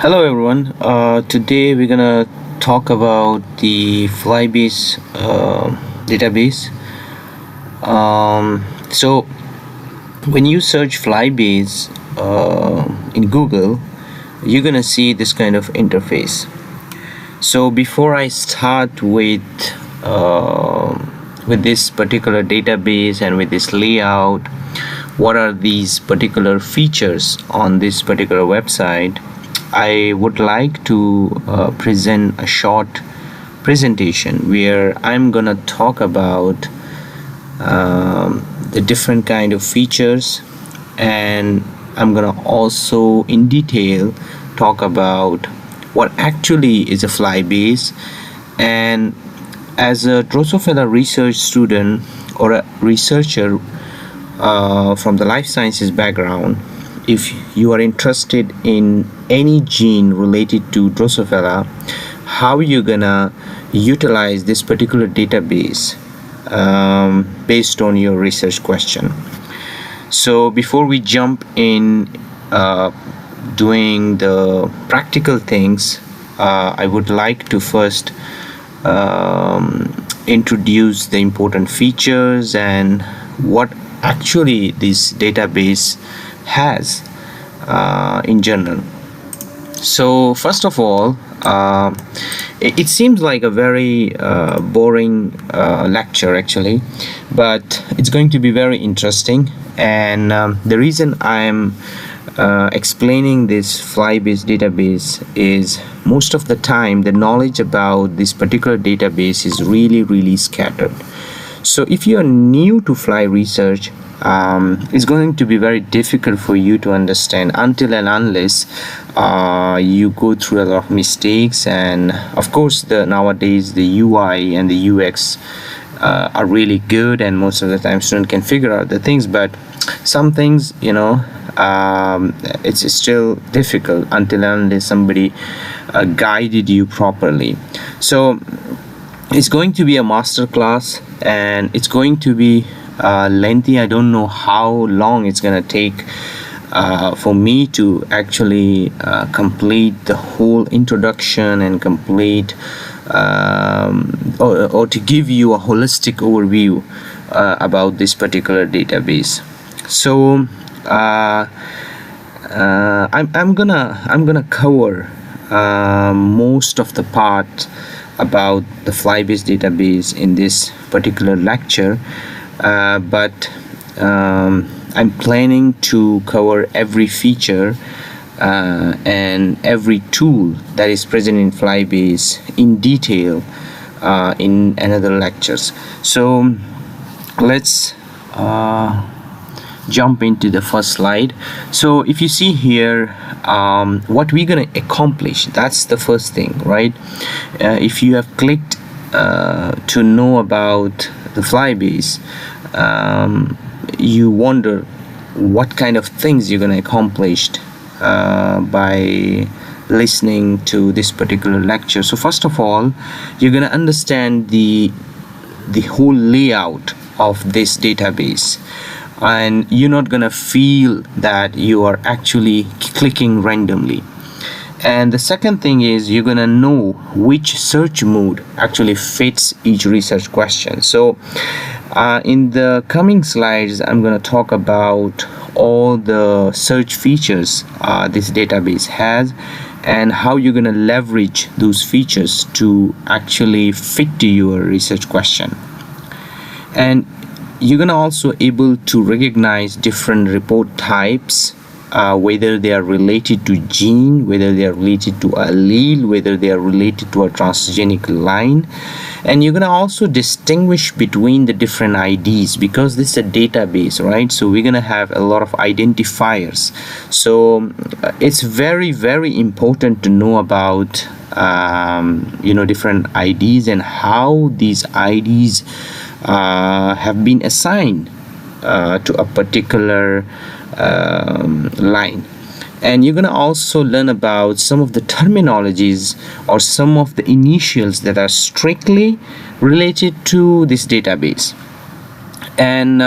Hello everyone. Today we're gonna talk about the FlyBase database. So when you search FlyBase in Google, you're gonna see this kind of interface. So before I start with this particular database and with this layout, what are these particular features on this particular website, I would like to present a short presentation where I'm gonna talk about the different kind of features, and I'm gonna also in detail talk about what actually is a FlyBase. And as a Drosophila research student or a researcher from the life sciences background, if you are interested in any gene related to Drosophila, how you're gonna utilize this particular database based on your research question. So before we jump in doing the practical things, I would like to first introduce the important features and what actually this database has in general. So first of all, it seems like a very boring lecture actually, but it's going to be very interesting. And the reason I'm explaining this FlyBase database is most of the time the knowledge about this particular database is really scattered. So if you are new to fly research, it's going to be very difficult for you to understand until and unless you go through a lot of mistakes. And of course nowadays the UI and the UX are really good, and most of the time students can figure out the things, but some things, it's still difficult until and unless somebody guided you properly. So it's going to be a master class, and it's going to be lengthy. I don't know how long it's gonna take for me to actually complete the whole introduction and complete or to give you a holistic overview about this particular database. So I'm gonna cover most of the part about the FlyBase database in this particular lecture, but I'm planning to cover every feature and every tool that is present in FlyBase in detail in another lectures. So let's jump into the first slide. So if you see here, what we're gonna accomplish, that's the first thing, right? If you have clicked to know about the FlyBase, you wonder what kind of things you're gonna accomplish by listening to this particular lecture. So first of all, you're gonna understand the whole layout of this database, and you're not gonna feel that you are actually clicking randomly. And the second thing is you're gonna know which search mode actually fits each research question. So in the coming slides, I'm gonna talk about all the search features this database has, and how you're gonna leverage those features to actually fit to your research question. And you're gonna also able to recognize different report types, whether they are related to gene, whether they are related to allele, whether they are related to a transgenic line. And you're gonna also distinguish between the different IDs, because this is a database, right? So we're gonna have a lot of identifiers. So it's very important to know about different IDs and how these IDs have been assigned to a particular line. And you're gonna also learn about some of the terminologies or some of the initials that are strictly related to this database. And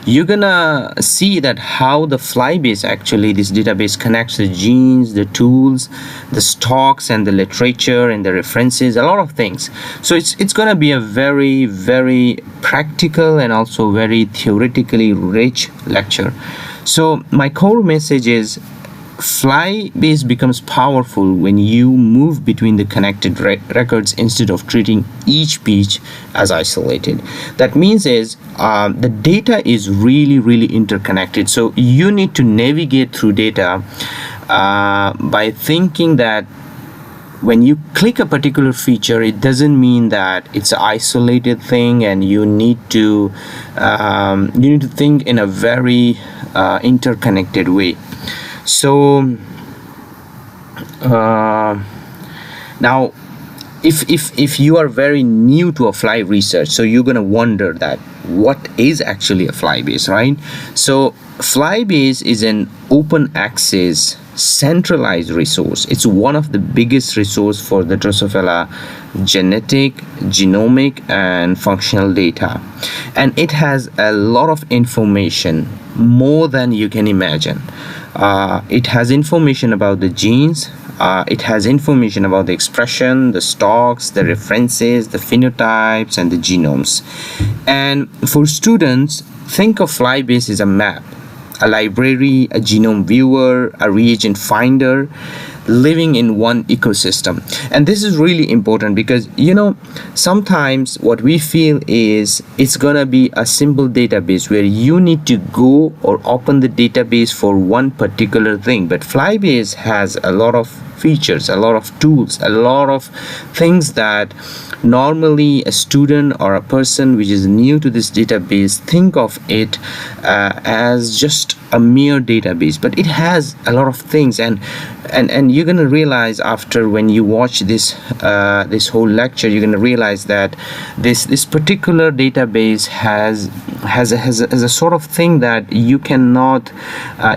you're gonna see that how the FlyBase, actually this database, connects the genes, the tools, the stocks, and the literature and the references, a lot of things. So it's gonna be a very, very practical and also very theoretically rich lecture. So my core message is FlyBase becomes powerful when you move between the connected records instead of treating each page as isolated. That means is the data is really interconnected. So you need to navigate through data by thinking that when you click a particular feature, it doesn't mean that it's an isolated thing, and you need to think in a very interconnected way. So now if you are very new to a fly research, so you're gonna wonder that what is actually a FlyBase, right? So FlyBase is an open access centralized resource. It's one of the biggest resource for the Drosophila genetic, genomic, and functional data, and it has a lot of information, more than you can imagine. It has information about the genes, it has information about the expression, the stocks, the references, the phenotypes, and the genomes. And for students, think of FlyBase as a map, a library, a genome viewer, a reagent finder, living in one ecosystem. And this is really important because, you know, sometimes what we feel is it's gonna be a simple database where you need to go or open the database for one particular thing, but FlyBase has a lot of features, a lot of tools, a lot of things that normally a student or a person which is new to this database think of it as just a mere database, but it has a lot of things. And you're gonna realize after when you watch this this whole lecture, you're gonna realize that this particular database has a sort of thing that you cannot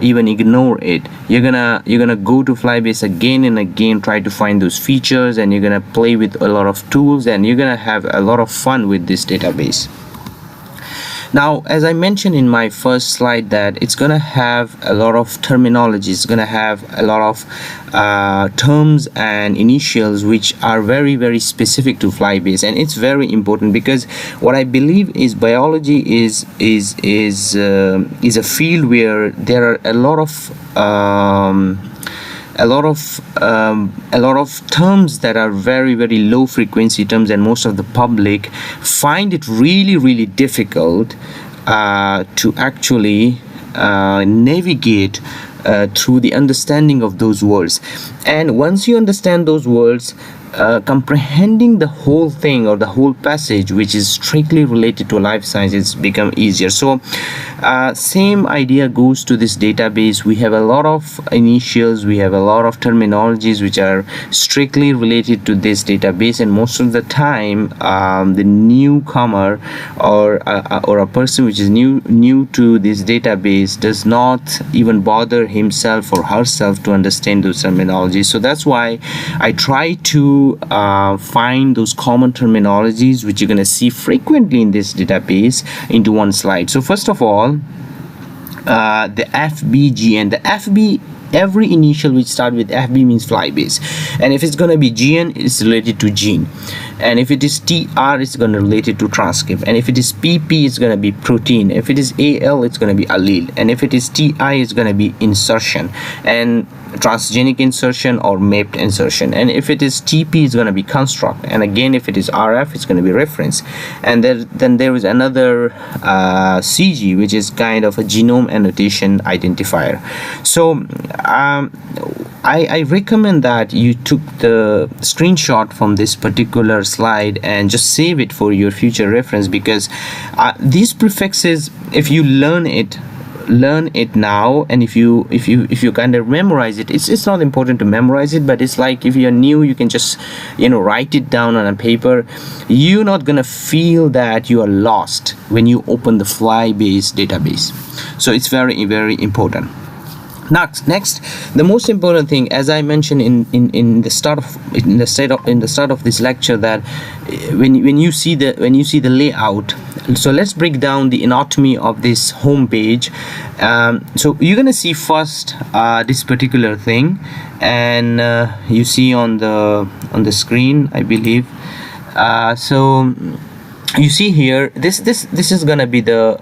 even ignore it. You're gonna go to FlyBase again and again, try to find those features, and you're gonna play with a lot of tools, and you're gonna have a lot of fun with this database. Now, as I mentioned in my first slide, that it's gonna have a lot of terminology, it's gonna have a lot of terms and initials which are very specific to FlyBase, and it's very important because what I believe is biology is a field where there are a lot of terms that are very low frequency terms, and most of the public find it really difficult to actually navigate through the understanding of those words. And once you understand those words, comprehending the whole thing or the whole passage which is strictly related to life sciences become easier. So same idea goes to this database. We have a lot of initials, we have a lot of terminologies which are strictly related to this database, and most of the time the newcomer or a person which is new to this database does not even bother himself or herself to understand those terminologies. So that's why I try to find those common terminologies which you're going to see frequently in this database into one slide. So first of all, the FBGN, the FB, every initial which start with FB means FlyBase, and if it's going to be GN, it's related to gene, and if it is TR, it's going to relate it to transcript, and if it is PP, it's going to be protein, if it is AL, it's going to be allele, and if it is TI, it's going to be insertion and transgenic insertion or mapped insertion, and if it is TP, it's going to be construct, and again if it is RF, it's going to be reference. And then there is another CG, which is kind of a genome annotation identifier. So I recommend that you took the screenshot from this particular slide and just save it for your future reference, because these prefixes, if you learn it now, and if you kind of memorize it, it's not important to memorize it, but it's like if you're new, you can just write it down on a paper. You're not gonna feel that you are lost when you open the FlyBase database. So it's very important. Next, the most important thing, as I mentioned in the start of this lecture, that when you see the layout, So let's break down the anatomy of this home page. So you're gonna see first this particular thing, and you see on the screen, I believe. So you see here, this is gonna be the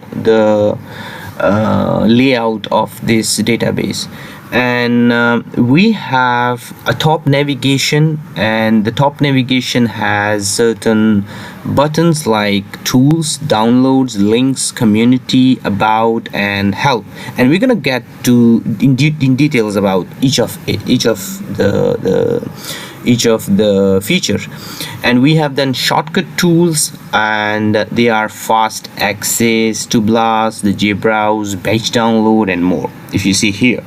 layout of this database. And we have a top navigation, and the top navigation has certain buttons like tools, downloads, links, community, about, and help. And we're gonna get to in details about each of the features. And we have then shortcut tools, and they are fast access to BLAST, the JBrowse, batch download, and more, if you see here.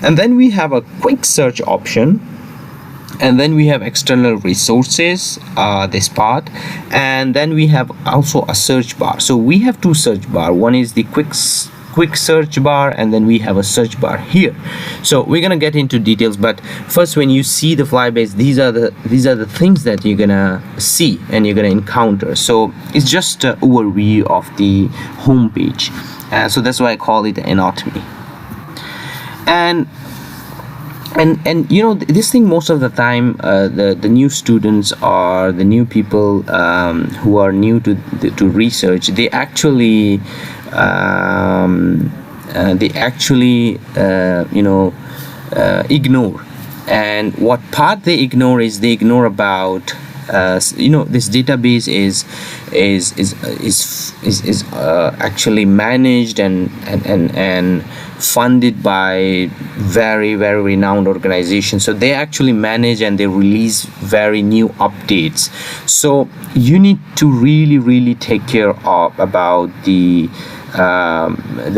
And then we have a quick search option, and then we have external resources, this part, and then we have also a search bar. So we have two search bar. One is the quick search bar, and then we have a search bar here. So we're gonna get into details, but first, when you see the FlyBase, these are the things that you're gonna see and you're gonna encounter. So it's just an overview of the home page, so that's why I call it anatomy. And you know, this thing, most of the time, the new students or the new people who are new to research, they actually ignore. And what part they ignore is they ignore about you know, this database is actually managed and funded by very renowned organizations. So they actually manage and they release very new updates. So you need to really take care of about the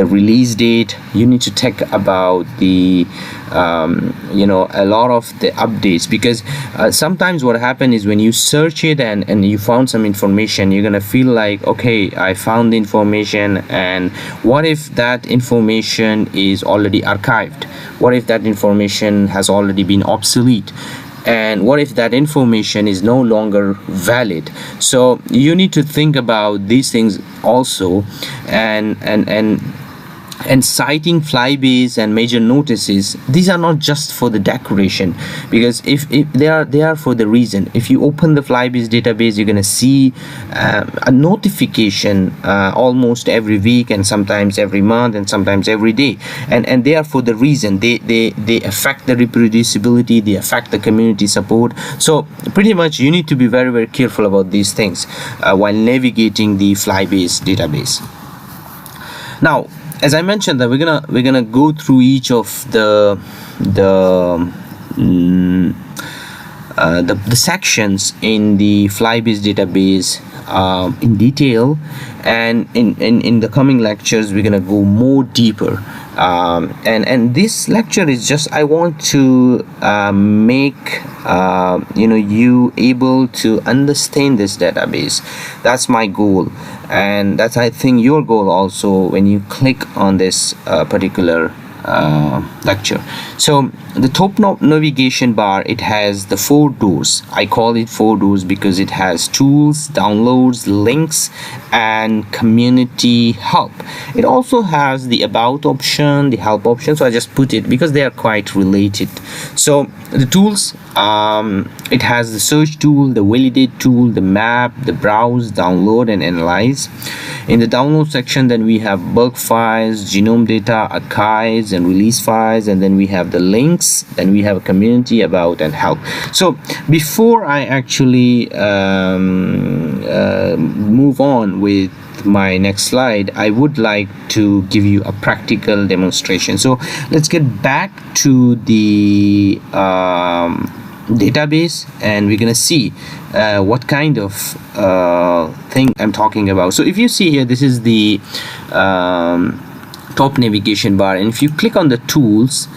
release date. You need to take about the you know, a lot of the updates, because sometimes what happens is when you search it and you found some information, you're gonna feel like, okay, I found the information, and what if that information is already archived? What if that information has already been obsolete? And what if that information is no longer valid? So you need to think about these things also, and citing FlyBase and major notices. These are not just for the decoration, because if they are for the reason. If you open the FlyBase database, you're gonna see a notification almost every week, and sometimes every month, and sometimes every day, and they are for the reason. They affect the reproducibility, they affect the community support. So pretty much you need to be very careful about these things while navigating the FlyBase database. Now, as I mentioned, that we're gonna go through each of the sections in the FlyBase database in detail, and in the coming lectures we're gonna go more deeper. And this lecture is just, I want to make you know, you able to understand this database. That's my goal, and that's, I think, your goal also when you click on this particular lecture. So the top navigation bar, it has the 4 doors. I call it 4 doors because it has tools, downloads, links, and community help. It also has the about option, the help option, so I just put it because they are quite related. So the tools, it has the search tool, the validate tool, the map, the browse, download, and analyze. In the download section, then we have bulk files, genome data, archives, and release files, and then we have the links, then we have a community, about, and help. So before I actually move on with my next slide, I would like to give you a practical demonstration. So let's get back to the database, and we're gonna see what kind of thing I'm talking about. So if you see here, this is the top navigation bar, and if you click on the tools,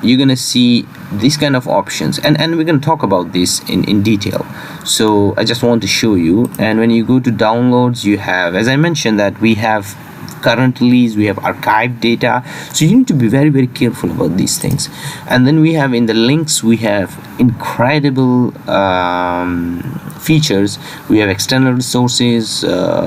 you're gonna see these kind of options, and we're gonna talk about this in detail. So I just want to show you. And when you go to downloads, you have, as I mentioned, that we have current release, we have archived data. So you need to be very, very careful about these things. And then we have in the links, we have incredible features. We have external resources,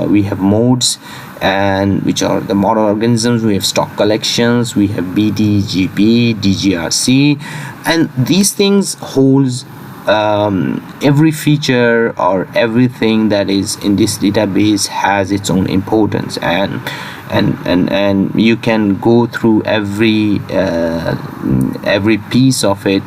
we have modes, and which are the model organisms. We have stock collections, we have BDGP, DGRC, and these things holds every feature or everything that is in this database has its own importance, and you can go through every piece of it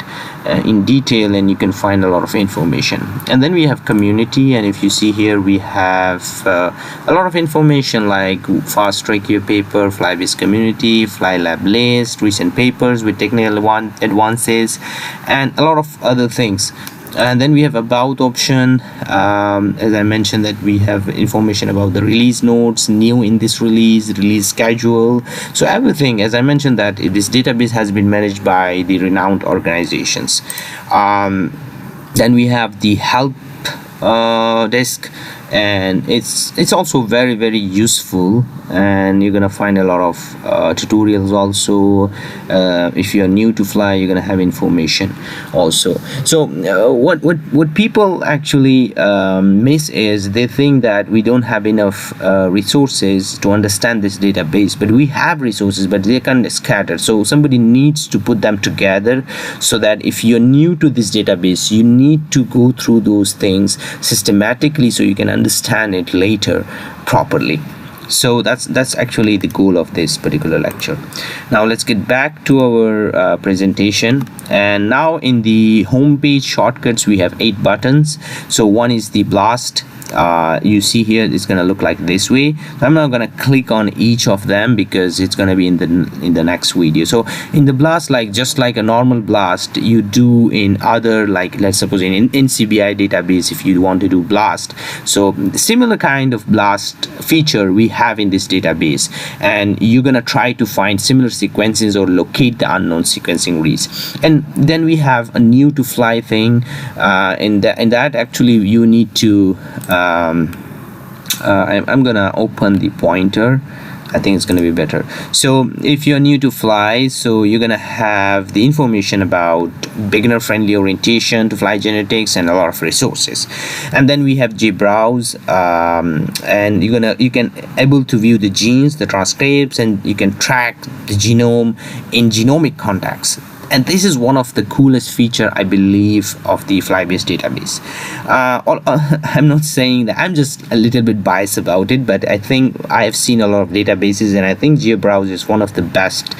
in detail, and you can find a lot of information. And then we have community, and if you see here, we have a lot of information like fast track your paper, FlyBase community, FlyLab list, recent papers with technical advances, and a lot of other things. And then we have about option. As I mentioned, that we have information about the release notes, new in this release schedule. So everything, as I mentioned, that this database has been managed by the renowned organizations. Then we have the help desk, and it's also very, very useful, and you're gonna find a lot of tutorials also. If you're new to Fly, you're gonna have information also. So what people actually miss is they think that we don't have enough resources to understand this database, but we have resources, but they're kind of scattered. So somebody needs to put them together, so that if you're new to this database, you need to go through those things systematically so you can understand it later properly. So that's actually the goal of this particular lecture. Now let's get back to our presentation. And now in the home page shortcuts, we have 8 buttons. So one is the BLAST. You see here, it's going to look like this way. So I'm not going to click on each of them because it's going to be in the next video. So in the BLAST, just like a normal BLAST you do in other, like let's suppose in NCBI database, if you want to do BLAST. So similar kind of BLAST feature we have in this database, and you're going to try to find similar sequences or locate the unknown sequencing reads. And then we have a new to Fly thing. In that actually you need to I'm gonna open the pointer. I think it's gonna be better. So if you're new to Fly, so you're gonna have the information about beginner friendly orientation to Fly genetics and a lot of resources. And then we have JBrowse, and you can able to view the genes, the transcripts, and you can track the genome in genomic context. And this is one of the coolest feature, I believe, of the FlyBase database. I'm not saying that, I'm just a little bit biased about it, but I think I have seen a lot of databases, and I think JBrowse is one of the best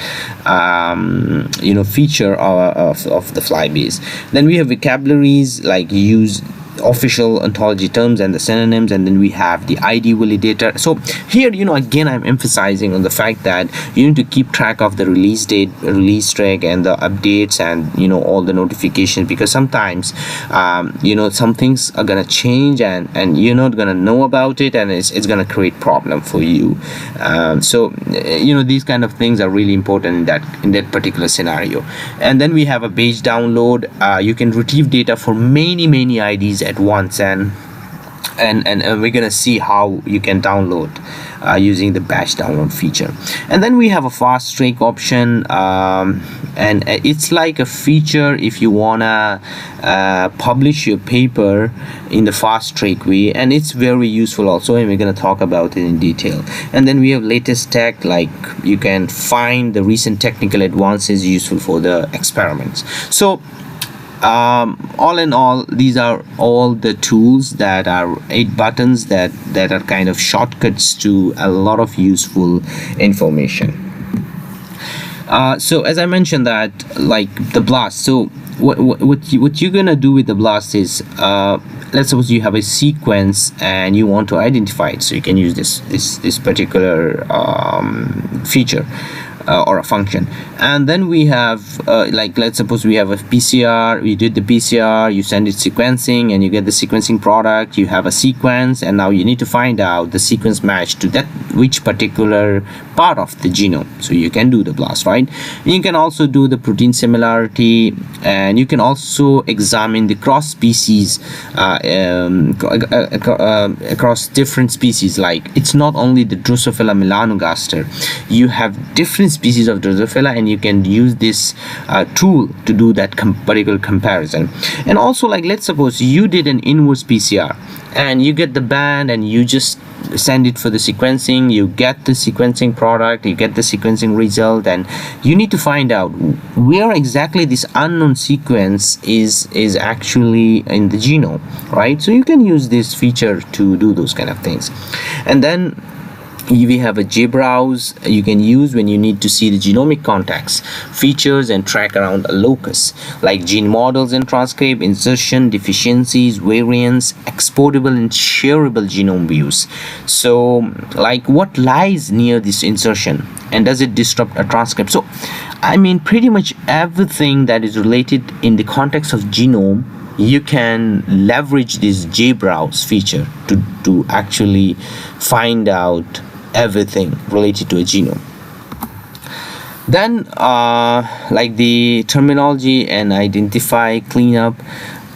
feature of the FlyBase. Then we have vocabularies like use official ontology terms and the synonyms, and then we have the ID validator. So here, again, I'm emphasizing on the fact that you need to keep track of the release date, release track, and the updates, and all the notifications, because sometimes some things are gonna change, and you're not gonna know about it, and it's gonna create problem for you. So these kind of things are really important in that particular scenario. And then we have a page download. You can retrieve data for many IDs at once, and we're gonna see how you can download using the batch download feature. And then we have a fast track option, and it's like a feature if you wanna publish your paper in the fast track way, and it's very useful also, and we're gonna talk about it in detail. And then we have latest tech, like you can find the recent technical advances useful for the experiments. So all in all, these are all the tools that are 8 buttons that are kind of shortcuts to a lot of useful information. So as I mentioned, that like the BLAST, so what you're gonna do with the BLAST is, let's suppose you have a sequence and you want to identify it, so you can use this particular feature. or a function. And then we have like, let's suppose we have a PCR, we did the PCR, you send it sequencing and you get the sequencing product, you have a sequence, and now you need to find out the sequence match to that which particular part of the genome. So you can do the BLAST, right? You can also do the protein similarity, and you can also examine the cross species across different species. Like, it's not only the Drosophila melanogaster, you have different species of Drosophila, and you can use this tool to do that particular comparison. And also, like, let's suppose you did an inverse PCR and you get the band and you just send it for the sequencing, you get the sequencing product, you get the sequencing result, and you need to find out where exactly this unknown sequence is actually in the genome, right? So you can use this feature to do those kind of things. And then we have a JBrowse you can use when you need to see the genomic context, features, and track around a locus, like gene models and transcript, insertion, deficiencies, variants, exportable and shareable genome views. So, like, what lies near this insertion, and does it disrupt a transcript? So, I mean, pretty much everything that is related in the context of genome, you can leverage this JBrowse feature to actually find out everything related to a genome. Then like the terminology and identify, cleanup.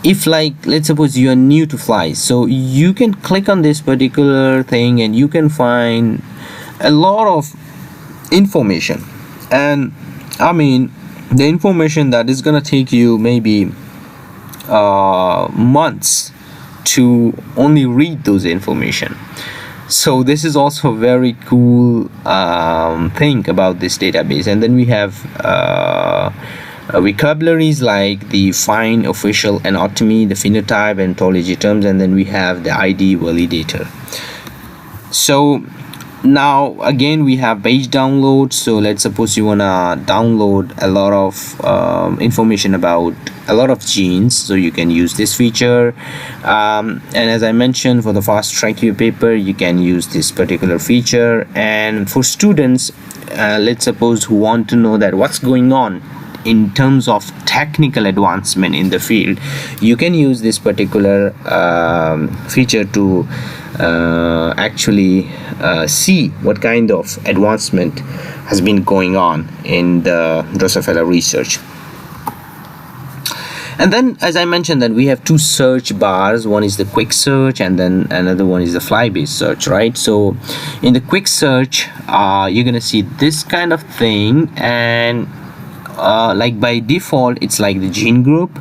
If, like, let's suppose you are new to Fly, so you can click on this particular thing and you can find a lot of information. And I mean, the information that is gonna take you maybe months to only read those information. So this is also a very cool thing about this database. And then we have vocabularies like the fine, official, anatomy, the phenotype, and ontology terms, and then we have the ID validator. So now again we have page download. So let's suppose you wanna download a lot of information about a lot of genes, so you can use this feature. And as I mentioned, for the fast track your paper, you can use this particular feature. And for students, let's suppose, who want to know that what's going on in terms of technical advancement in the field, you can use this particular feature to actually see what kind of advancement has been going on in the Drosophila research. And then, as I mentioned, that we have two search bars. One is the quick search, and then another one is the FlyBase search, right? So in the quick search, you're gonna see this kind of thing, and like by default it's like the gene group,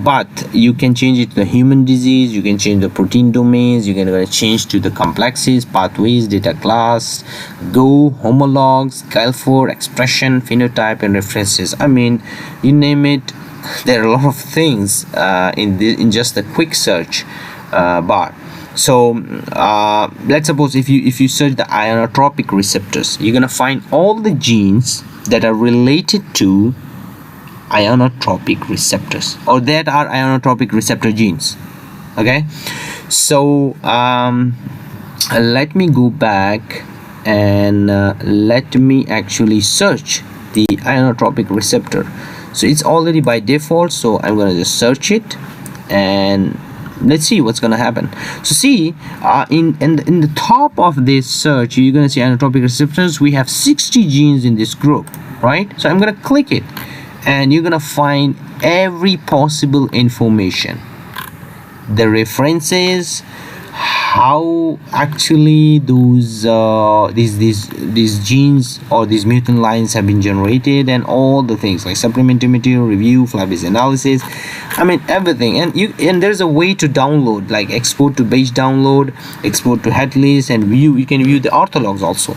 but you can change it to the human disease, you can change the protein domains, you can change to the complexes, pathways, data class, go, homologs, Guilford, expression, phenotype, and references. I mean, you name it, there are a lot of things in just the quick search bar. So let's suppose if you search the ionotropic receptors, you're gonna find all the genes that are related to ionotropic receptors, or that are ionotropic receptor genes. Okay, so let me go back and let me actually search the ionotropic receptor. So it's already by default, so I'm gonna just search it, and let's see what's gonna happen. So see, in the top of this search, you're gonna see ionotropic receptors. We have 60 genes in this group, right? So I'm gonna click it, and you're gonna find every possible information, the references, how actually those these genes or these mutant lines have been generated, and all the things like supplementary material, review, FlyBase analysis. I mean, everything. And there's a way to download, like export to page download, export to head list, and view. You can view the orthologs also.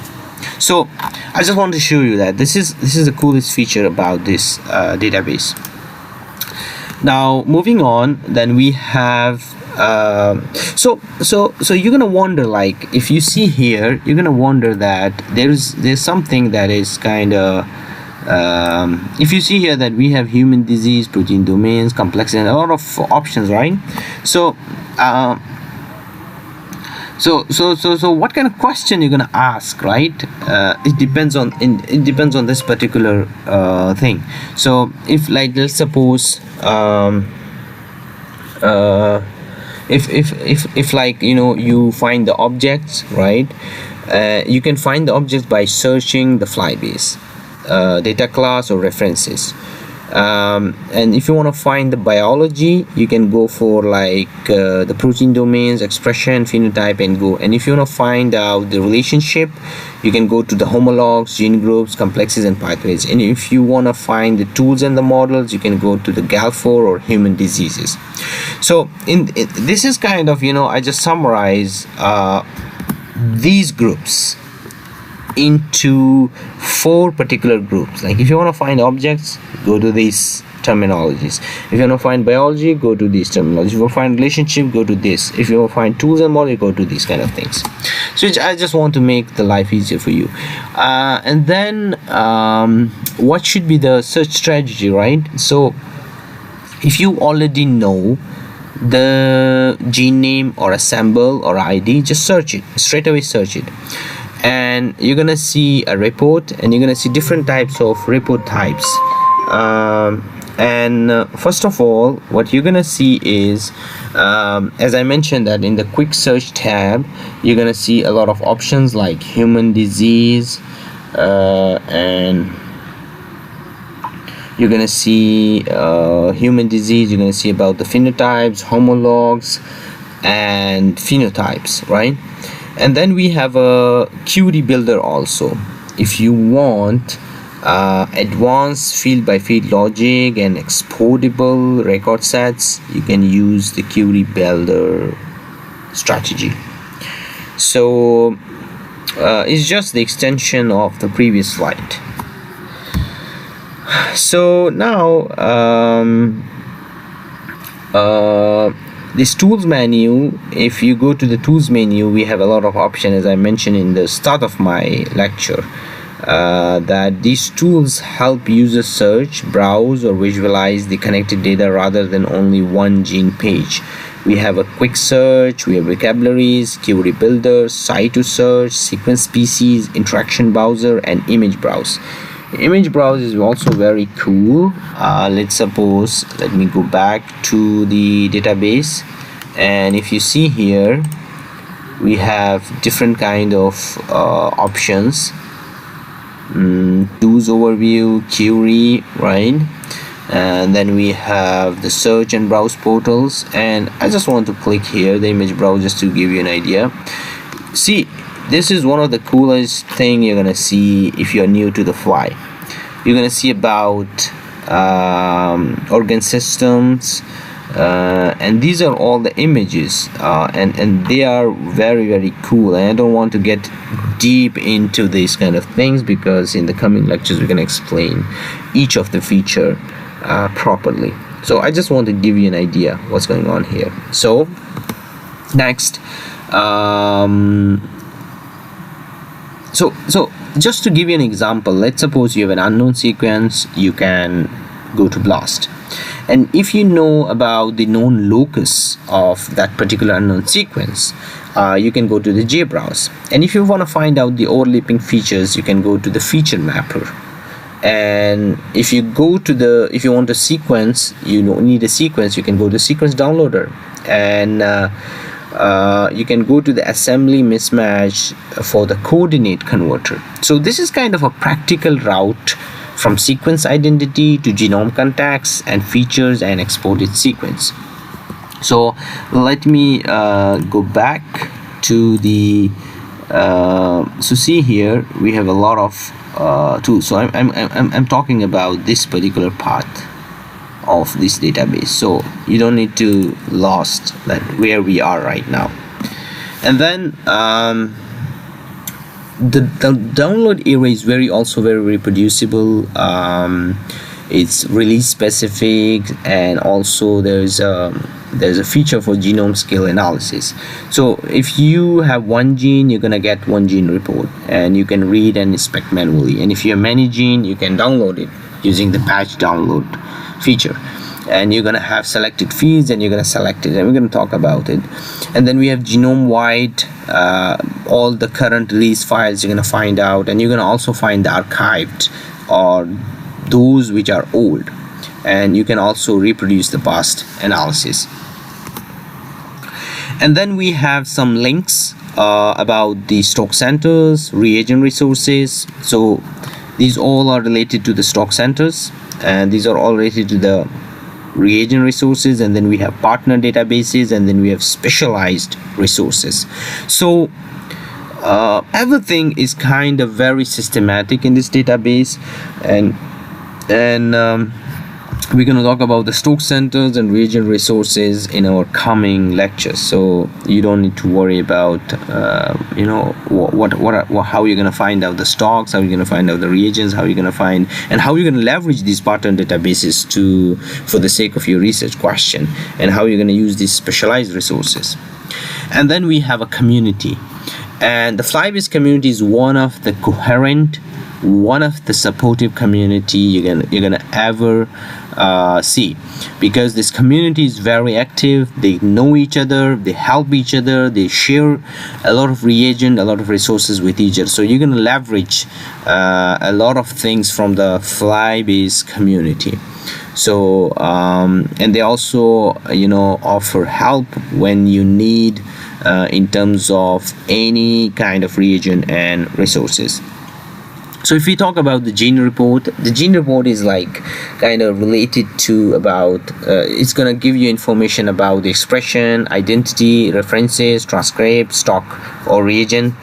So I just want to show you that this is the coolest feature about this database. Now moving on, then we have so you're gonna wonder, like, if you see here, you're gonna wonder that there's something that is kind of if you see here that we have human disease, protein domains, complex, and a lot of options, right? So So what kind of question you're gonna ask, right? It depends on this particular thing. So if, like, let's suppose if like, you know, you find the objects, right? You can find the objects by searching the FlyBase data class or references. And if you want to find the biology, you can go for like the protein domains, expression, phenotype, and go. And if you want to find out the relationship, you can go to the homologs, gene groups, complexes, and pathways. And if you want to find the tools and the models, you can go to the GAL4 or human diseases. So this is kind of, you know, I just summarize these groups into 4 particular groups. Like, if you want to find objects, go to these terminologies. If you want to find biology, go to these terminologies. If you want to find relationship, go to this. If you want to find tools and models, go to these kind of things. So I just want to make the life easier for you. And then what should be the search strategy, right? So if you already know the gene name or a symbol or ID, just search it, straight away search it, and you're gonna see a report, and you're gonna see different types of report types. First of all, what you're gonna see is, as I mentioned, that in the quick search tab, you're gonna see a lot of options like human disease, and you're gonna see human disease. You're gonna see about the phenotypes, homologs, and phenotypes, right? And then we have a query builder also. If you want advanced field by field logic and exportable record sets, you can use the query builder strategy. So it's just the extension of the previous slide. So now this tools menu, if you go to the tools menu, we have a lot of options, as I mentioned in the start of my lecture, that these tools help users search, browse, or visualize the connected data rather than only one gene page. We have a quick search, we have vocabularies, query builders, site to search, sequence species, interaction browser, and image browse. Image browse is also very cool. Let's suppose, let me go back to the database, and if you see here, we have different kind of options. Tools overview, query, right? And then we have the search and browse portals, and I just want to click here the image browse just to give you an idea. See, this is one of the coolest thing you're gonna see if you're new to the Fly. You're gonna see about organ systems, and these are all the images, and they are very, very cool. And I don't want to get deep into these kind of things, because in the coming lectures we're gonna explain each of the feature properly. So I just want to give you an idea what's going on here. So next, so just to give you an example, let's suppose you have an unknown sequence. You can go to BLAST, and if you know about the known locus of that particular unknown sequence, you can go to the JBrowse. And if you want to find out the overlapping features, you can go to the feature mapper. And if you go to the, if you want a sequence, you don't need a sequence, you can go to sequence downloader, and you can go to the assembly mismatch for the coordinate converter. So this is kind of a practical route from sequence identity to genome contacts and features and exported sequence. So let me go back to the so see here we have a lot of tools. So I'm talking about this particular part of this database, so you don't need to lost that where we are right now. And then the download area is also very reproducible. It's release specific, and also there's a feature for genome scale analysis. So if you have one gene, you're gonna get one gene report, and you can read and inspect manually. And if you have many gene, you can download it using the patch download feature. and you're gonna have selected fields, and you're gonna select it, and we're gonna talk about it. And then we have genome-wide, all the current release files you're gonna find out, and you're gonna also find the archived or those which are old, and you can also reproduce the past analysis. And then we have some links about the stock centers, reagent resources. So these all are related to the stock centers, and these are all related to the reagent resources. And then we have partner databases, and then we have specialized resources. So everything is kind of very systematic in this database, and we're going to talk about the stock centers and reagent resources in our coming lectures. So you don't need to worry about you know, how you're going to find out the stocks, how you're going to find out the reagents, how you're going to find, and how you're going to leverage these pattern databases for the sake of your research question, and how you're going to use these specialized resources. And then we have a community, and the FlyBase community is one of the coherent, one of the supportive community you're gonna ever see, because this community is very active. They know each other, they help each other, they share a lot of reagent, a lot of resources with each other. So you're gonna leverage a lot of things from the FlyBase community. So and they also, you know, offer help when you need in terms of any kind of reagent and resources. So if we talk about the gene report, the gene report is like kind of related to about it's gonna give you information about the expression, identity, references, transcript, stock or reagent,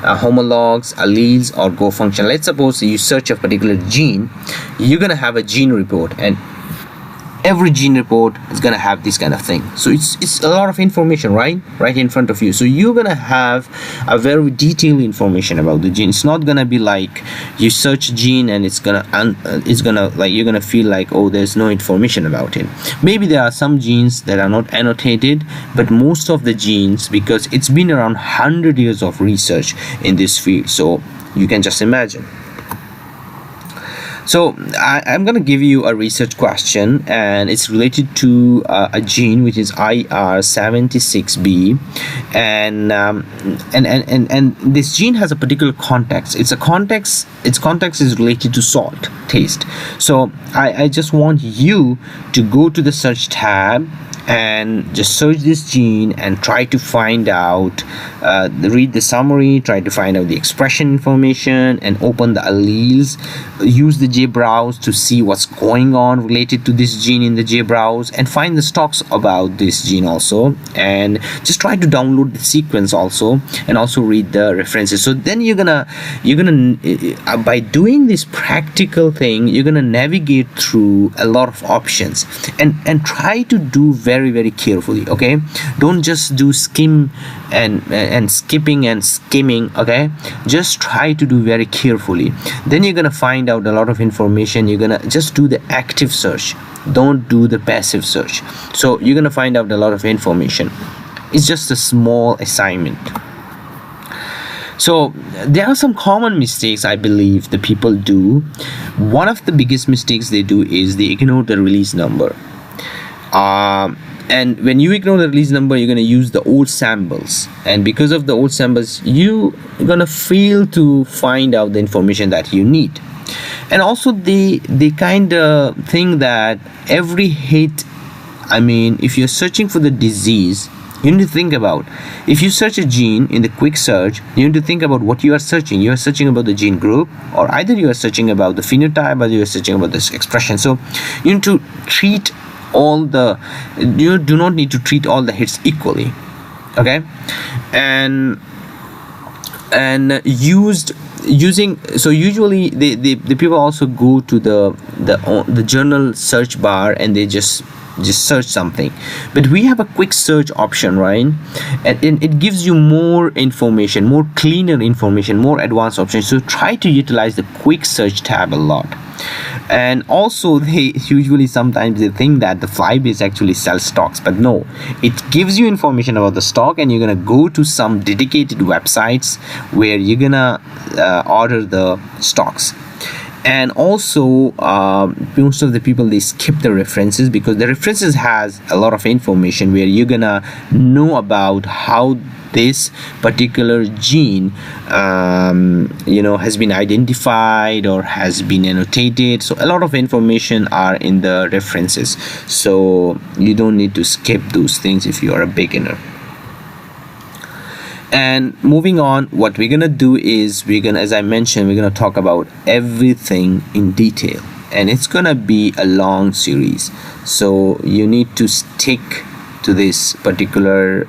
homologs, alleles, or go function. Let's suppose you search a particular gene, you're gonna have a gene report, and every gene report is gonna have this kind of thing. So it's a lot of information right in front of you. So you're gonna have a very detailed information about the gene. It's not gonna be like you search gene and it's gonna like you're gonna feel like, oh, there's no information about it. Maybe there are some genes that are not annotated, but most of the genes, because it's been around 100 years of research in this field, so you can just imagine. So I'm going to give you a research question, and it's related to a gene which is IR76B, and this gene has a particular context. Its context is related to salt taste. So I just want you to go to the search tab and just search this gene and try to find out, read the summary, try to find out the expression information, and open the alleles. Use the JBrowse to see what's going on related to this gene in the JBrowse, and find the stocks about this gene also, and just try to download the sequence also, and also read the references. So then you're gonna by doing this practical thing, you're gonna navigate through a lot of options, and try to do very carefully. Okay, don't just do skim and skipping and skimming. Okay, just try to do very carefully. Then you're gonna find out a lot of information. You're gonna just do the active search, don't do the passive search. So you're gonna find out a lot of information. It's just a small assignment. So there are some common mistakes I believe the people do. One of the biggest mistakes they do is they ignore the release number. And when you ignore the release number, you're going to use the old samples, and because of the old samples, you're going to fail to find out the information that you need. And also they kind of think that every hit, I mean, if you're searching for the disease, you need to think about, if you search a gene in the quick search, you need to think about what you are searching. You are searching about the gene group, or either you are searching about the phenotype, or you are searching about this expression. So you need to treat you do not need to treat all the hits equally. Okay, and using, so usually the people also go to the journal search bar, and they just search something. But we have a quick search option, right? And it gives you more information, more cleaner information, more advanced options. So try to utilize the quick search tab a lot. And also they usually sometimes they think that the FlyBase actually sells stocks, but no, it gives you information about the stock, and you're gonna go to some dedicated websites where you're gonna order the stocks. And also most of the people, they skip the references, because the references has a lot of information where you're gonna know about how this particular gene has been identified or has been annotated. So a lot of information are in the references, so you don't need to skip those things if you are a beginner. And moving on, what we're gonna do is as I mentioned, we're gonna talk about everything in detail, and it's gonna be a long series, so you need to stick to this particular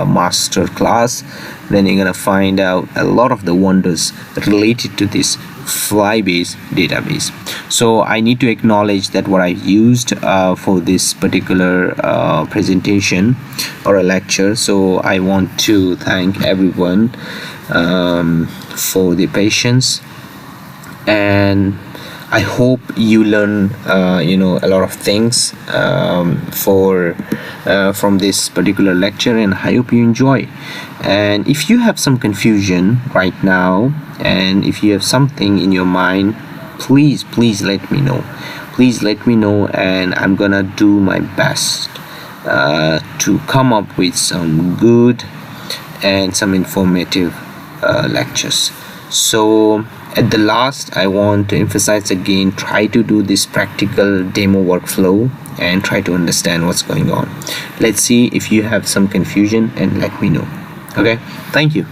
master class. Then you're gonna find out a lot of the wonders related to this FlyBase database. So I need to acknowledge that what I used for this particular presentation or a lecture. So I want to thank everyone for the patience, and I hope you learn a lot of things from this particular lecture, and I hope you enjoy. And if you have some confusion right now, and if you have something in your mind, please let me know. Please let me know, and I'm gonna do my best to come up with some good and some informative lectures. So at the last, I want to emphasize again, try to do this practical demo workflow and try to understand what's going on. Let's see if you have some confusion, and let me know. Okay, thank you.